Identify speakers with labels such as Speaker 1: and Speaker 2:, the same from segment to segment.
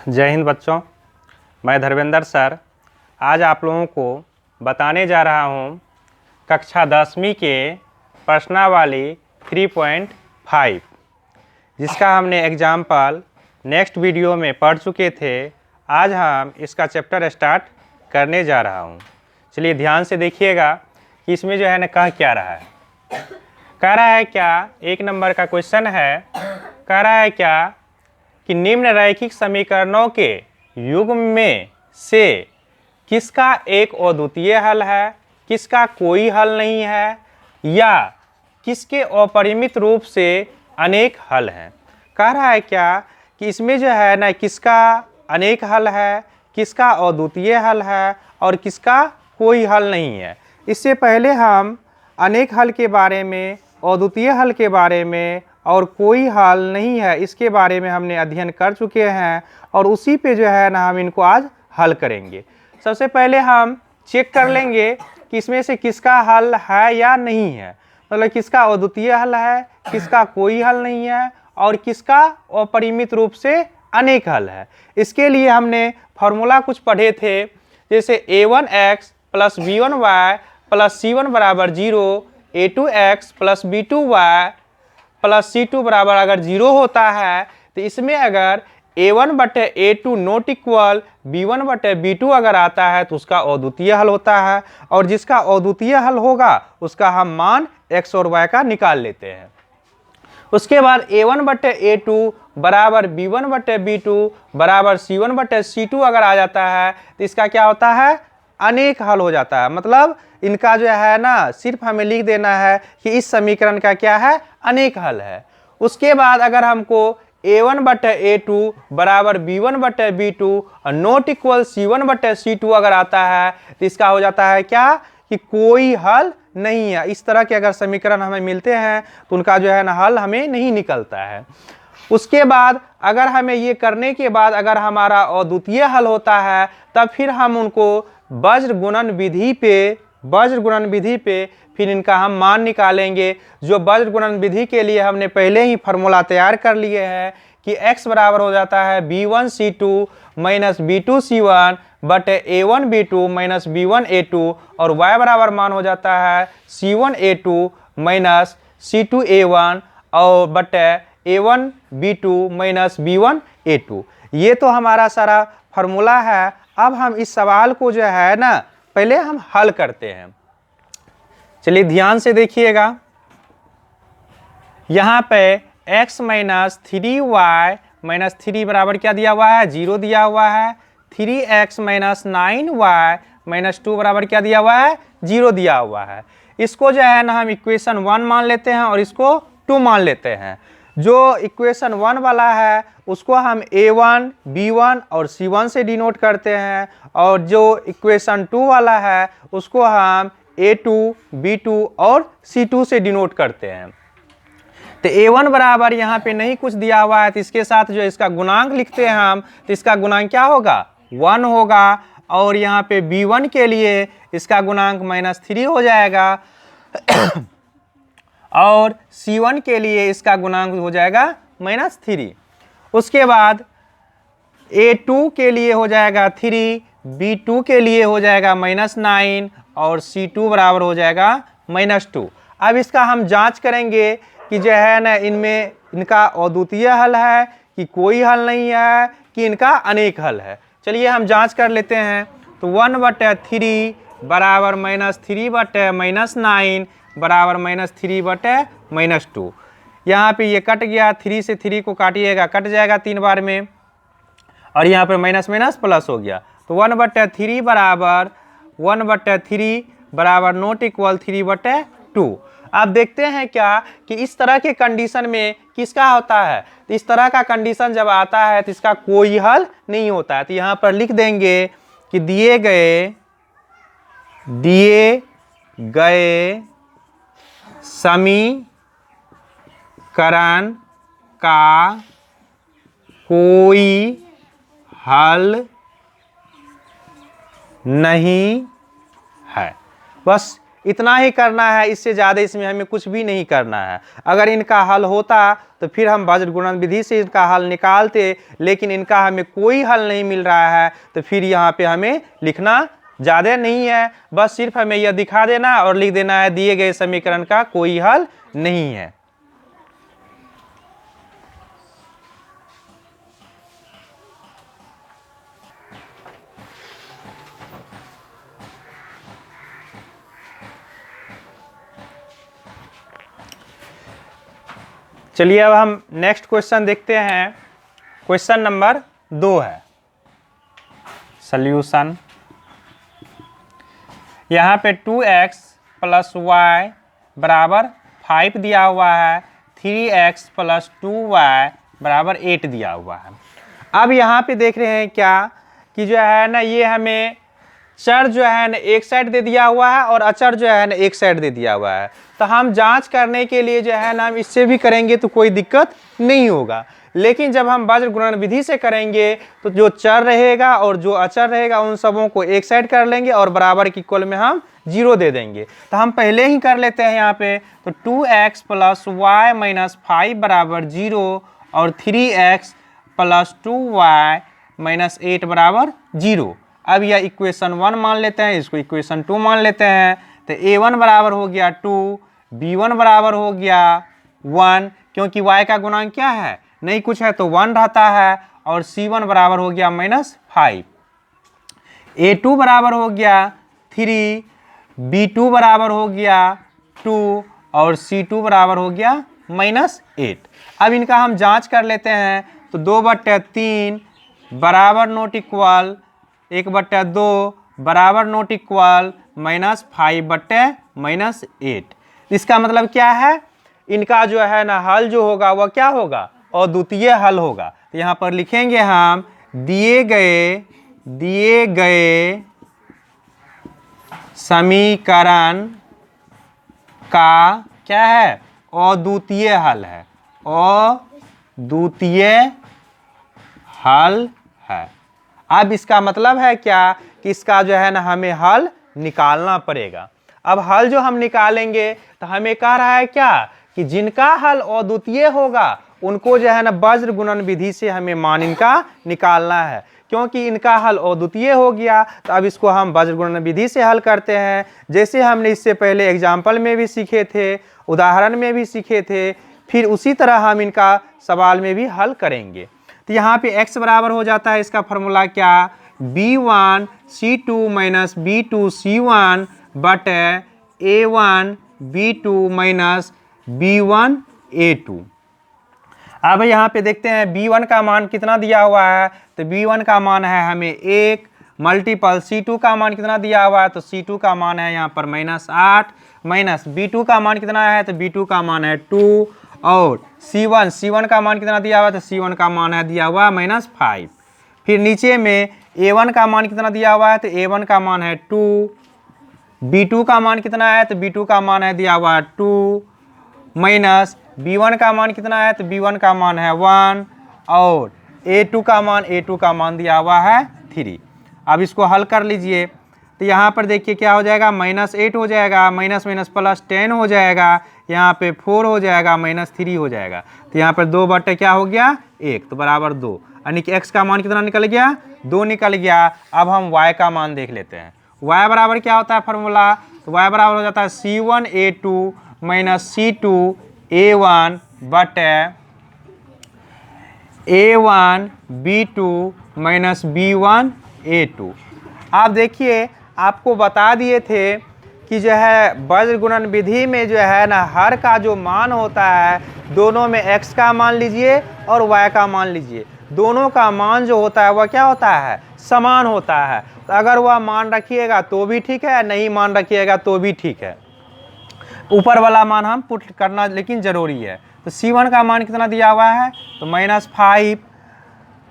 Speaker 1: जय हिंद बच्चों, मैं धर्मेंद्र सर आज आप लोगों को बताने जा रहा हूँ कक्षा 10वीं के प्रश्नावली 3.5 जिसका हमने एग्जाम्पल नेक्स्ट वीडियो में पढ़ चुके थे। आज हम इसका चैप्टर स्टार्ट करने जा रहा हूँ। चलिए ध्यान से देखिएगा कि इसमें जो है ना कह क्या रहा है। कह रहा है क्या, एक नंबर का क्वेश्चन है, कह रहा है क्या कि निम्न रैखिक समीकरणों के युग्म में से किसका एक अद्वितीय हल है, किसका कोई हल नहीं है, या किसके अपरिमित रूप से अनेक हल हैं। कह रहा है क्या कि इसमें जो है ना किसका अनेक हल है, किसका अद्वितीय हल है और किसका कोई हल नहीं है। इससे पहले हम अनेक हल के बारे में, अद्वितीय हल के बारे में और कोई हल नहीं है इसके बारे में हमने अध्ययन कर चुके हैं और उसी पे जो है ना हम इनको आज हल करेंगे। सबसे पहले हम चेक कर लेंगे कि इसमें से किसका हल है या नहीं है, मतलब किसका अद्वितीय हल है, किसका कोई हल नहीं है और किसका अपरिमित रूप से अनेक हल है। इसके लिए हमने फॉर्मूला कुछ पढ़े थे, जैसे a1x + b1y + c1 = 0, a2x + b2y + c2 बराबर अगर 0 होता है तो इसमें अगर a1/a2 नॉट इक्वल b1/b2 अगर आता है तो उसका अद्वितीय हल होता है और जिसका अद्वितीय हल होगा उसका हम मान x और y का निकाल लेते हैं। उसके बाद a1/a2 बराबर b1/b2 बराबर c1/c2 अगर आ जाता है तो इसका क्या होता है, अनेक हल हो जाता है। मतलब इनका जो है ना सिर्फ हमें लिख देना है कि इस समीकरण का क्या है, अनेक हल है। उसके बाद अगर हमको a1/a2 बराबर b1/b2 और नॉट इक्वल c1/c2 अगर आता है तो इसका हो जाता है क्या कि कोई हल नहीं है। इस तरह के अगर समीकरण हमें मिलते हैं तो उनका जो है ना हल हमें नहीं निकलता है। उसके बाद अगर हमें ये करने के बाद अगर हमारा अद्वितीय हल होता है तब फिर हम उनको वज्र गुणन विधि पे फिर इनका हम मान निकालेंगे। जो वज्र गुणन विधि के लिए हमने पहले ही फार्मूला तैयार कर लिए हैं कि x बराबर हो जाता है b1c2 - b2c1 बटे a1b2 - b1a2 और y बराबर मान हो जाता है c1a2 - c2a1 और बटे a1b2 - b1a2। ये तो हमारा सारा फार्मूला है। अब हम इस सवाल को जो है ना पहले हम हल करते हैं। चलिए ध्यान से देखिएगा, यहाँ पे x - 3y - 3 बराबर क्या दिया हुआ है, 0 दिया हुआ है। 3x - 9y - 2 बराबर क्या दिया हुआ है, 0 दिया हुआ है। इसको जो है ना हम इक्वेशन 1 मान लेते हैं और इसको 2 मान लेते हैं। जो इक्वेशन 1 वाला है उसको हम a1, b1 और c1 से डिनोट करते हैं और जो इक्वेशन 2 वाला है उसको हम a2, b2 और c2 से डिनोट करते हैं। तो a1 बराबर यहाँ पे नहीं कुछ दिया हुआ है तो इसके साथ जो इसका गुणांक लिखते हैं हम, तो इसका गुणांक क्या होगा, 1 होगा। और यहाँ पे b1 के लिए इसका गुणांक -3 हो जाएगा और c1 के लिए इसका गुणांक हो जाएगा -3। उसके बाद a2 के लिए हो जाएगा 3, b2 के लिए हो जाएगा -9 और c2 बराबर हो जाएगा -2। अब इसका हम जांच करेंगे कि जो है ना इनमें इनका अद्वितीय हल है कि कोई हल नहीं है कि इनका अनेक हल है। चलिए हम जांच कर लेते हैं। तो 1/3 बराबर -3/-9 बराबर -3/-2। यहाँ पे ये कट गया, 3 से 3 को काटिएगा, कट जाएगा 3 बार में और यहाँ पे माइनस माइनस प्लस हो गया। तो 1/3 बराबर नॉट इक्वल 3/2। आप देखते हैं क्या कि इस तरह के कंडीशन में किसका होता है, तो इस तरह का कंडीशन जब आता है तो इसका कोई हल नहीं होता है। तो यहाँ पर लिख देंगे कि दिए गए समीकरण का कोई हल नहीं है। बस इतना ही करना है, इससे ज़्यादा इसमें हमें कुछ भी नहीं करना है। अगर इनका हल होता तो फिर हम वज्र गुणन विधि से इनका हल निकालते, लेकिन इनका हमें कोई हल नहीं मिल रहा है, तो फिर यहाँ पे हमें लिखना ज़्यादा नहीं है, बस सिर्फ हमें यह दिखा देना और लिख देना है दिए गए समीकरण का कोई हल नहीं है। चलिए अब हम नेक्स्ट क्वेश्चन देखते हैं। क्वेश्चन नंबर 2 है सॉल्यूशन। यहाँ पे 2x + y बराबर 5 दिया हुआ है, 3x + 2y बराबर 8 दिया हुआ है। अब यहाँ पे देख रहे हैं क्या कि जो है ना ये हमें चर जो है ना एक साइड दे दिया हुआ है और अचर जो है ना एक साइड दे दिया हुआ है। तो हम जांच करने के लिए जो है ना हम इससे भी करेंगे तो कोई दिक्कत नहीं होगा, लेकिन जब हम वज्र गुणन विधि से करेंगे तो जो चर रहेगा और जो अचर रहेगा उन सबों को एक साइड कर लेंगे और बराबर के इक्वल में हम 0 दे देंगे। तो हम पहले ही कर लेते हैं यहाँ पे, तो 2x + y - 5 बराबर 0 और 3x + 2y - 8 बराबर 0। अब यह इक्वेशन 1 मान लेते हैं, इसको इक्वेशन 2 मान लेते हैं। तो a1 बराबर हो गया 2, b1 बराबर हो गया 1, क्योंकि y का गुणांक क्या है, नहीं कुछ है तो 1 रहता है, और c1 बराबर हो गया -5। a2 बराबर हो गया 3, b2 बराबर हो गया 2 और c2 बराबर हो गया -8। अब इनका हम जांच कर लेते हैं, तो 2/3 बराबर नॉट इक्वल 1/2 बराबर नॉट इक्वल -5/-8। इसका मतलब क्या है, इनका जो है ना हल जो होगा वह क्या होगा, अद्वितीय हल होगा। तो यहाँ पर लिखेंगे हम दिए गए समीकरण का क्या है, अद्वितीय हल है, अद्वितीय हल है। अब इसका मतलब है क्या कि इसका जो है ना हमें हल निकालना पड़ेगा। अब हल जो हम निकालेंगे तो हमें कह रहा है क्या कि जिनका हल अद्वितीय होगा उनको जो है ना वज्र गुणन विधि से हमें मान इनका निकालना है। क्योंकि इनका हल अद्वितीय हो गया तो अब इसको हम वज्र गुणन विधि से हल करते हैं, जैसे हमने इससे पहले एग्जाम्पल में भी सीखे थे, उदाहरण में भी सीखे थे, फिर उसी तरह हम इनका सवाल में भी हल करेंगे। तो यहाँ पे x बराबर हो जाता है, इसका फॉर्मूला क्या, b1 c2 - b2 c1 बटे a1 b2 - b1 a2। अब यहाँ पे देखते हैं b1 का मान कितना दिया हुआ है, तो b1 का मान है हमें 1 मल्टीपल c2 का मान कितना दिया हुआ है, तो c2 का मान है यहाँ पर -8 माइनस b2 का मान कितना है, तो b2 का मान है 2 और c1 का मान कितना दिया हुआ है, तो c1 का मान है दिया हुआ -5। फिर नीचे में a1 का मान कितना दिया हुआ है, तो a1 का मान है 2, b2 का मान कितना है, तो b2 का मान है दिया हुआ 2 माइनस b1 का मान कितना है, तो b1 का मान है 1 और a2 का मान दिया हुआ है 3। अब इसको हल कर लीजिए, तो यहाँ पर देखिए क्या हो जाएगा, -8 हो जाएगा, माइनस +10 हो जाएगा, यहाँ पे 4 हो जाएगा, -3 हो जाएगा। तो यहाँ पर 2 बटे क्या हो गया 1, तो बराबर 2, यानी कि x का मान कितना निकल गया, 2 निकल गया। अब हम y का मान देख लेते हैं, y बराबर क्या होता है फॉर्मूला, तो y बराबर हो जाता है c1a2 - c2a1 बटे a1 b2 - b1 a2। आप देखिए आपको बता दिए थे कि जो है वज्र गुणन विधि में जो है ना हर का जो मान होता है दोनों में x का मान लीजिए और y का मान लीजिए, दोनों का मान जो होता है वह क्या होता है, समान होता है। तो अगर वह मान रखिएगा तो भी ठीक है, नहीं मान रखिएगा तो भी ठीक है, ऊपर वाला मान हम पुट करना लेकिन ज़रूरी है। तो c1 का मान कितना दिया हुआ है, तो -5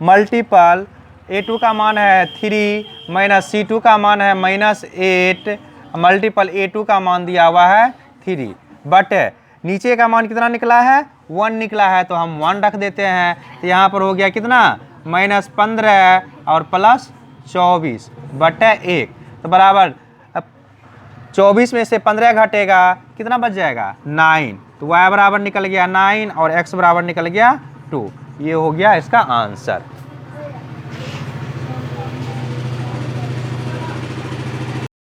Speaker 1: मल्टीपल a2 का मान है 3 माइनस c2 का मान है -8 मल्टीपल a2 का मान दिया हुआ है 3 बटे नीचे का मान कितना निकला है, 1 निकला है, तो हम 1 रख देते हैं। तो यहाँ पर हो गया कितना, -15 और +24 बटे 1, तो बराबर 24 में से 15 घटेगा, कितना बच जाएगा 9। तो y बराबर निकल गया 9 और x बराबर निकल गया 2। ये हो गया इसका आंसर।